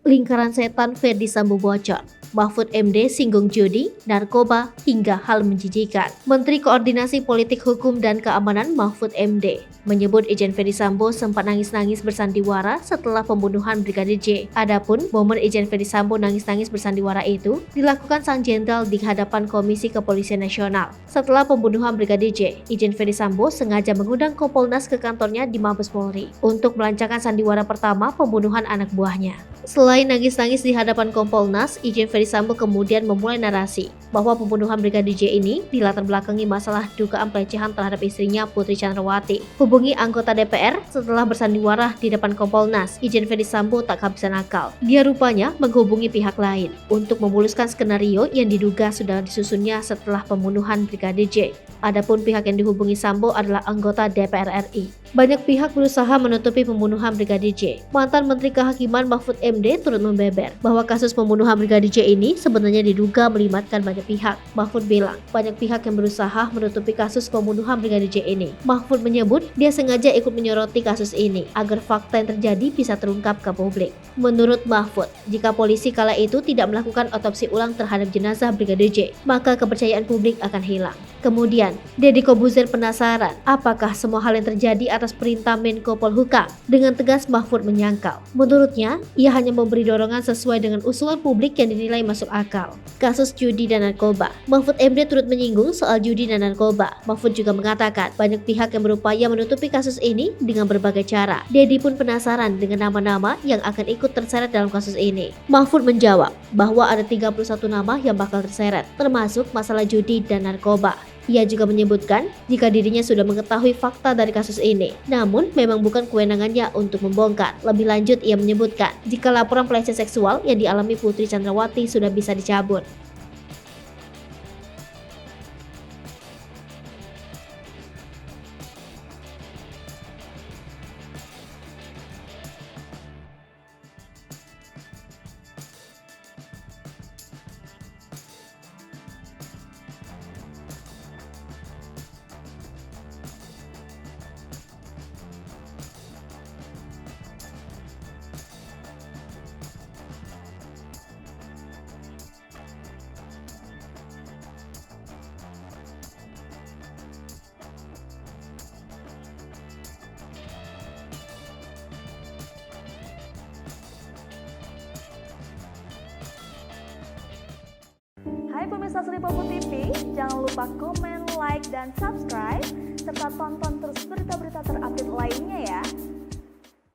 Lingkaran setan Ferdy Sambo bocor. Mahfud MD singgung judi, narkoba, hingga hal menjijikan. Menteri Koordinasi Politik Hukum dan Keamanan Mahfud MD menyebut Irjen Ferdy Sambo sempat nangis-nangis bersandiwara setelah pembunuhan Brigadir J. Adapun momen Irjen Ferdy Sambo nangis-nangis bersandiwara itu dilakukan sang jenderal di hadapan Komisi Kepolisian Nasional. Setelah pembunuhan Brigadir J, Irjen Ferdy Sambo sengaja mengundang Kompolnas ke kantornya di Mabes Polri untuk melancarkan sandiwara pertama pembunuhan anak buahnya. Selain nangis-nangis di hadapan Kompolnas, Irjen Ferdy Sambo kemudian memulai narasi bahwa pembunuhan Brigadir J ini dilatar belakangi masalah dugaan pelecehan terhadap istrinya Putri Chandrawati. Hubungi anggota DPR setelah bersandiwara di depan Kompolnas, Irjen Ferdy Sambo tak kehabisan akal. Dia rupanya menghubungi pihak lain untuk memuluskan skenario yang diduga sudah disusunnya setelah pembunuhan Brigadir J. Adapun pihak yang dihubungi Sambo adalah anggota DPR RI. Banyak pihak berusaha menutupi pembunuhan Brigadir J. Mantan Menteri Kehakiman Mahfud MD turut membeber bahwa kasus pembunuhan Brigadir J ini sebenarnya diduga melibatkan banyak pihak. Mahfud bilang, banyak pihak yang berusaha menutupi kasus pembunuhan Brigadir J ini. Mahfud menyebut dia sengaja ikut menyoroti kasus ini agar fakta yang terjadi bisa terungkap ke publik. Menurut Mahfud, jika polisi kala itu tidak melakukan otopsi ulang terhadap jenazah Brigadir J, maka kepercayaan publik akan hilang. Kemudian, Deddy Kobuzer penasaran apakah semua hal yang terjadi atas perintah Menko Polhukam. Dengan tegas Mahfud menyangkal. Menurutnya, ia hanya memberi dorongan sesuai dengan usulan publik yang dinilai masuk akal. Kasus judi dan narkoba. Mahfud MD turut menyinggung soal judi dan narkoba. Mahfud juga mengatakan banyak pihak yang berupaya menutupi kasus ini dengan berbagai cara. Deddy pun penasaran dengan nama-nama yang akan ikut terseret dalam kasus ini. Mahfud menjawab bahwa ada 31 nama yang bakal terseret, termasuk masalah judi dan narkoba. Ia juga menyebutkan jika dirinya sudah mengetahui fakta dari kasus ini, namun memang bukan kewenangannya untuk membongkar. Lebih lanjut, ia menyebutkan jika laporan pelecehan seksual yang dialami Putri Chandrawati sudah bisa dicabut. Hai pemirsa Sri Popo TV, jangan lupa komen, like, dan subscribe, serta tonton terus berita-berita terupdate lainnya